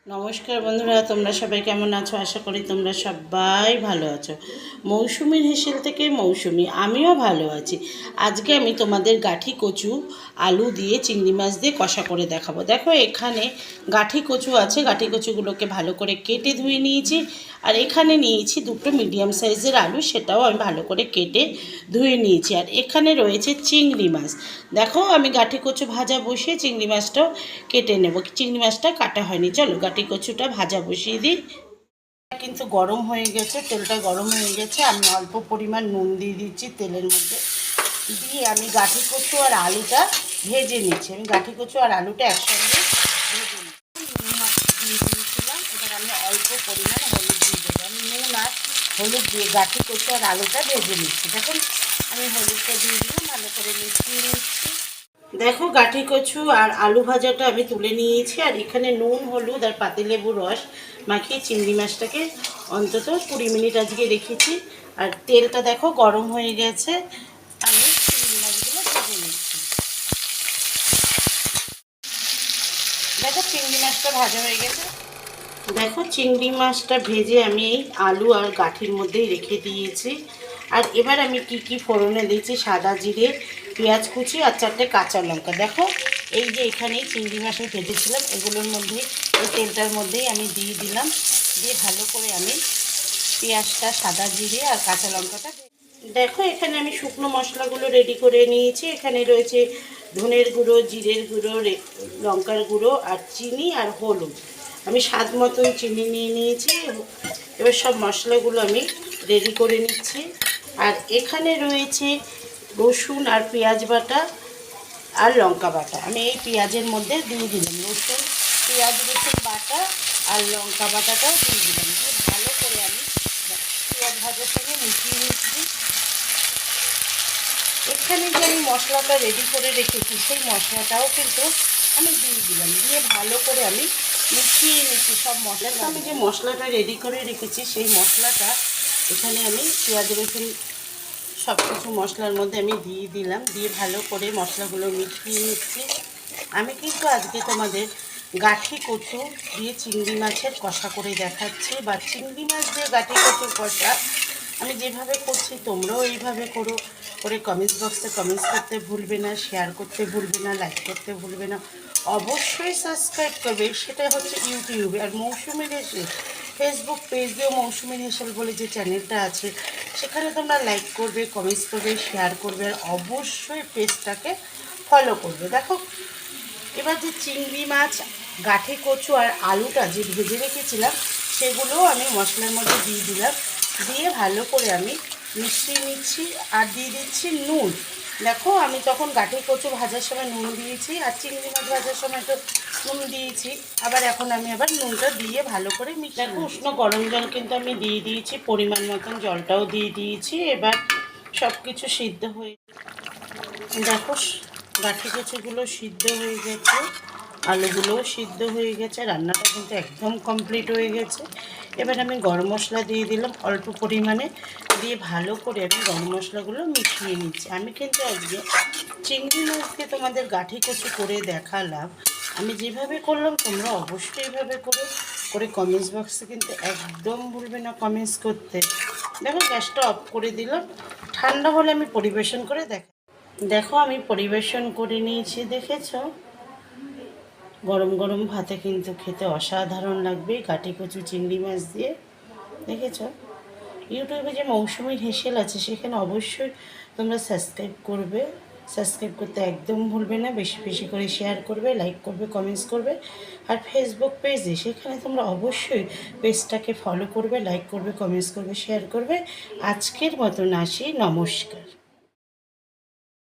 নমস্কার বন্ধুরা, তোমরা সবাই কেমন আছো? আশা করি তোমরা সবাই ভালো আছো। মৌসুমীর হেসেল থেকে মৌসুমী, আমিও ভালো আছি। আজকে আমি তোমাদের গাঠি কচু আলু দিয়ে চিংড়ি মাছ দিয়ে কষা করে দেখাবো। দেখো এখানে গাঠি কচু আছে, গাঠি কচুগুলোকে ভালো করে কেটে ধুয়ে নিয়েছি। আর এখানে নিয়েছি দুটো মিডিয়াম সাইজের আলু, সেটাও আমি ভালো করে কেটে ধুয়ে নিয়েছি। আর এখানে রয়েছে চিংড়ি মাছ। দেখো আমি গাঠি কচু ভাজা বসিয়ে চিংড়ি মাছটাও কেটে নেব। চিংড়ি মাছটা কাটা হয়নি, চলো গাঠি কচুটা ভাজা বসিয়ে দিই। কিন্তু গরম হয়ে গেছে, তেলটা গরম হয়ে গেছে। আমি অল্প পরিমাণ নুন দিয়ে দিচ্ছি তেলের মধ্যে, দিয়ে আমি গাঠি কচু আর আলুটা ভেজে নিচ্ছি। আমি গাঠি কচু আর আলুটা একসঙ্গে ভেজে নিচ্ছি। নুন দিয়ে দিয়েছিলাম, এবার আমি অল্প পরিমাণ হলুদ দিয়ে দেবো। আমি নুন আর হলুদ দিয়ে গাঠি কচু আর আলুটা ভেজে নিচ্ছি। দেখুন আমি হলুদটা দিয়ে দিলাম, ভালো করে মিশিয়ে নিচ্ছি। দেখো গাঠি কচু আর আলু ভাজাটা আমি তুলে নিয়েছি। আর এখানে নুন, হলুদ আর পাতিলেবুর রস মাখিয়ে চিংড়ি মাছটাকে অন্তত 20 মিনিট আজকে রেখেছি। আর তেলটা দেখো গরম হয়ে গেছে, আমি চিংড়ি মাছগুলো ভেজে নিচ্ছি। দেখো চিংড়ি মাছটা ভাজা হয়ে গেছে। দেখো চিংড়ি মাছটা ভেজে আমি এই আলু আর গাঠির মধ্যেই রেখে দিয়েছি। আর এবার আমি কি ফোড়নে দিয়েছি, সাদা জিরে, পেঁয়াজ কুচি আর 4টে কাঁচা লঙ্কা। দেখো এই যে এখানেই চিংড়ি মাছ ভেজেছিলাম, এগুলোর মধ্যে এই তেলটার মধ্যেই আমি দিয়ে দিলাম। দিয়ে ভালো করে আমি পেঁয়াজটা, সাদা জিরে আর কাঁচা লঙ্কাটা, দেখো এখানে আমি শুকনো মশলাগুলো রেডি করে নিয়েছি। এখানে রয়েছে ধনের গুঁড়ো, জিরের গুঁড়ো, লঙ্কার গুঁড়ো আর চিনি আর হলুদ। আমি স্বাদ মতন চিনি নিয়ে নিয়েছি। এবার সব মশলাগুলো আমি রেডি করে নিচ্ছি। আর এখানে রয়েছে রসুন আর পেঁয়াজ বাটা আর লঙ্কা বাটা। আমি এই পেঁয়াজের মধ্যে দিয়ে দিলাম রসুন, পেঁয়াজ রসুন বাটা আর লঙ্কা বাটাটাও দিয়ে দিলাম। দিয়ে ভালো করে আমি পেঁয়াজ ভাজার সঙ্গে মিশিয়ে নিচ্ছি। এখানে যে আমি মশলাটা রেডি করে রেখেছি, সেই মশলাটাও কিন্তু আমি দিয়ে দিলাম। দিয়ে ভালো করে আমি মিশিয়ে নিচ্ছি সব মশলা। আমি যে মশলাটা রেডি করে রেখেছি, সেই মশলাটা এখানে আমি পেঁয়াজ রসুন সব কিছু মশলার মধ্যে আমি দিয়ে দিলাম। দিয়ে ভালো করে মশলাগুলো মিশিয়ে নিচ্ছি। আমি কিন্তু আজকে তোমাদের গাঠি কচু দিয়ে চিংড়ি মাছের কষা করে দেখাচ্ছি, বা চিংড়ি মাছ দিয়ে গাঠি কচুর কষা আমি যেভাবে করছি তোমরাও এইভাবে করো। করে কমেন্টস বক্সে কমেন্টস করতে ভুলবে না, শেয়ার করতে ভুলবে না, লাইক করতে ভুলবে না, অবশ্যই সাবস্ক্রাইব করবে। সেটা হচ্ছে ইউটিউবে। আর মৌসুমীর হেসেল ফেসবুক পেজ দিয়েও মৌসুমীর হেসেল বলে যে চ্যানেলটা আছে, সেখানে তোমরা লাইক করবে, কমেন্টস করবে, শেয়ার করবে, আর অবশ্যই পেজটাকে ফলো করবে। দেখো এবার যে চিংড়ি মাছ, গাঠি কচু আর আলুটা যে ভেজে রেখেছিলাম, সেগুলোও আমি মশলার মধ্যে দিয়ে দিলাম। দিয়ে ভালো করে আমি মিশিয়ে নিচ্ছি। আর দিয়ে দিচ্ছি নুন। দেখো আমি তখন গাঠি কচু ভাজার সময় নুন দিয়েছি, আর চিংড়ি মাছ ভাজার সময় তো নুন দিয়েছি। আবার এখন আমি নুনটা দিয়ে ভালো করে মিশিয়ে, দেখো উষ্ণ গরম জল কিন্তু আমি দিয়ে দিয়েছি, পরিমাণ মতন জলটাও দিয়ে দিয়েছি। এবার সব কিছু সিদ্ধ হয়ে, দেখো গাঠি কচুগুলো সিদ্ধ হয়ে গেছে, আলুগুলোও সিদ্ধ হয়ে গেছে, রান্নাটা কিন্তু একদম কমপ্লিট হয়ে গেছে। এবার আমি গরম মশলা দিয়ে দিলাম অল্প পরিমাণে। দিয়ে ভালো করে আমি গরম মশলাগুলো মিশিয়ে নিচ্ছি। আমি কিন্তু আজকে চিংড়ি মাছ দিয়ে তোমাদের গাঠি কচু করে দেখালাম। আমি যেভাবে করলাম তোমরা অবশ্যই এইভাবে করে কমেন্টস বক্সে কিন্তু একদম ভুলবে না কমেন্টস করতে। দেখো গ্যাসটা অফ করে দিলাম, ঠান্ডা হলে আমি পরিবেশন করে দেখো আমি পরিবেশন করে নিয়েছি। দেখেছো গরম গরম ভাতে কিন্তু খেতে অসাধারণ লাগবে গাঠি কচু চিংড়ি মাছ দিয়ে। দেখেছো ইউটিউবে যে মৌসুমীর হেসেল আছে, সেখানে অবশ্যই তোমরা সাবস্ক্রাইব করবে। সাবস্ক্রাইব করতে একদম ভুলবে না, বেশি বেশি করে শেয়ার করবে, লাইক করবে, কমেন্টস করবে। আর ফেসবুক পেজে, সেখানে তোমরা অবশ্যই পেজটাকে ফলো করবে, লাইক করবে, কমেন্টস করবে, শেয়ার করবে। আজকের মতন আসি, নমস্কার।